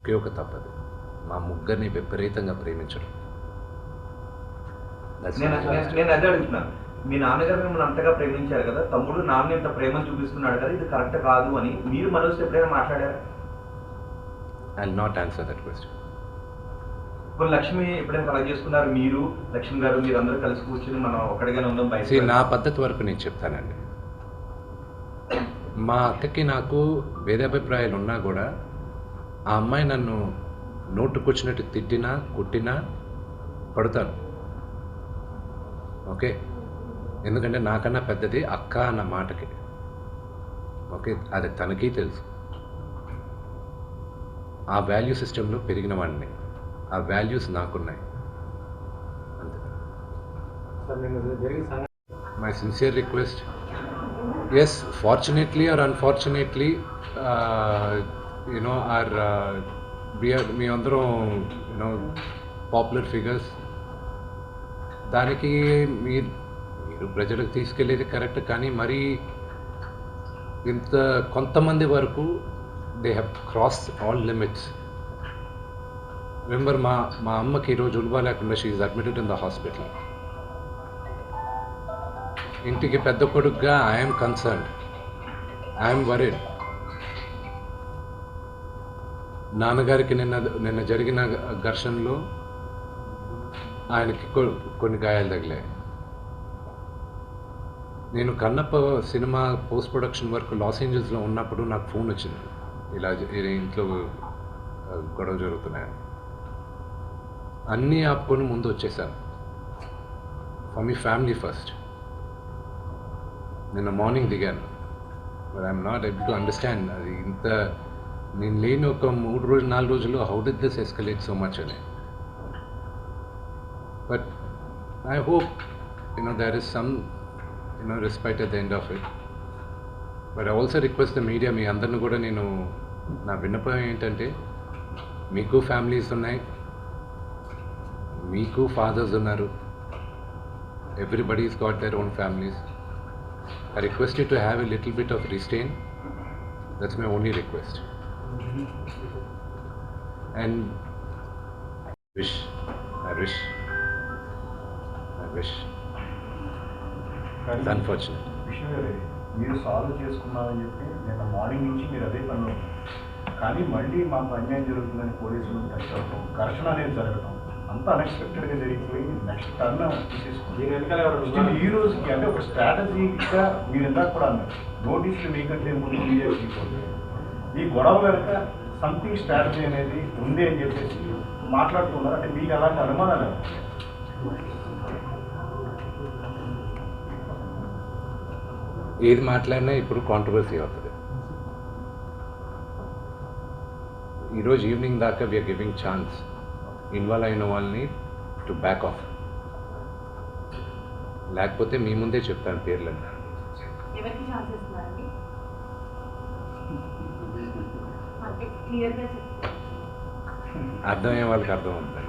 ఒకే ఒక తప్పది, మా ముగ్గురిని విపరీతంగా ప్రేమించడం. నేను అదే అడుగుతున్నాను, మీ నాన్నగారు మిమ్మల్ని అంతగా ప్రేమించారు కదా, తమ్ముడు నాన్న ఇంత ప్రేమను చూపిస్తున్నాడు కదా, ఇది కరెక్ట్ కాదు అని మీరు మనసులో ఎప్పుడైనా మాట్లాడారా? I will not answer that question. ఇప్పుడు లక్ష్మి ఎప్పుడైనా అలా చేసుకున్నారు, మీరు లక్ష్మి గారు మీరు అందరూ కలిసి కూర్చొని మనం ఒక్కడిగానే ఉందాం బయట? నా పద్ధతి వరకు నేను చెప్తానండి. మా అక్కకి నాకు భేదాభిప్రాయాలు ఉన్నా కూడా ఆ అమ్మాయి నన్ను నోటుకొచ్చినట్టు తిట్టినా కొట్టినా పడతాను. ఓకే, ఎందుకంటే నాకన్నా పెద్దది అక్క అన్న మాటకి. ఓకే, అది తనకి తెలుసు. ఆ వాల్యూ సిస్టంలో పెరిగిన వాడిని, ఆ వాల్యూస్ నాకున్నాయి అంతే. My sincere request, yes, fortunately or unfortunately మీ అందరం పాపులర్ ఫిగర్స్. దానికి మీరు ప్రజలకు తీసుకెళ్ళేది కరెక్ట్, కానీ మరి ఇంత కొంతమంది వరకు they have cross all limits. Remember, మా అమ్మకి ఈరోజు ఉల్వా లేకుండా she is admitted in the hospital. ఇంటికి పెద్ద కొడుకుగా ఐఎమ్ కన్సర్న్డ్, ఐఎమ్ వరీడ్. నాన్నగారికి నిన్న జరిగిన ఘర్షణలో ఆయనకి కొన్ని గాయాలు తగిలాయి. నేను Kannappa cinema post production work Los ఏంజల్స్లో ఉన్నప్పుడు నాకు ఫోన్ వచ్చింది, ఇలా ఇంట్లో గొడవ జరుగుతున్నాయని. అన్నీ ఆపుకొని ముందు వచ్చేసాను. For me family first. నిన్న మార్నింగ్ దిగాను, but I'm not able to understand అది ఇంత నేను లేని ఒక 3-4 రోజుల్లో how did this escalate so much అని. But I hope there is some respite at the end of it. But I also request the media, మీ అందరిని కూడా నేను నా విన్నపం ఏంటంటే, మీకు ఫ్యామిలీస్ ఉన్నాయి, మీకు ఫాదర్స్ ఉన్నారు, everybody's got their own families. I request you to have a little bit of restraint. That's my only request. And I wish it's unfortunate. Vishnu గారు, మీరు సాల్వ్ చేసుకున్నామని చెప్పి నిన్న మార్నింగ్ నుంచి మీరు అదే పనిలో ఉన్నారు, కానీ మళ్ళీ మాకు అన్యాయం జరుగుతుందని పోలీసులు టచ్ అవ్వడం, ఘర్షణ అనేది జరగడం అంతా అన్ఎక్స్పెక్టెడ్గా జరిగిపోయి నెక్స్ట్ టర్న్ తీసేసుకుంటాం. ఈ రోజుకి అంటే ఒక స్ట్రాటజీగా మీరు ఇందాక కూడా అన్నారు, నోటీసులు మీకంటే ముందు మీడియా తీసుకోండి, ఈ గొడవ వెనక సంథింగ్ స్ట్రాటజీ అనేది ఉంది అని చెప్పేసి మాట్లాడుతున్నారు. అంటే మీకు అలాంటి అనుమానాలు ఏది మాట్లాడినా ఇప్పుడు కాంట్రవర్సీ అవుతుంది. ఈరోజు ఈవినింగ్ దాకా వీఆర్ గివింగ్ ఛాన్స్ ఇన్వాల్వ్ అయిన వాళ్ళని టు బ్యాక్ ఆఫ్, లేకపోతే మీ ముందే చెప్తాను పేర్లని. అర్థమయ్యే వాళ్ళకి అర్థం అవుతుంది.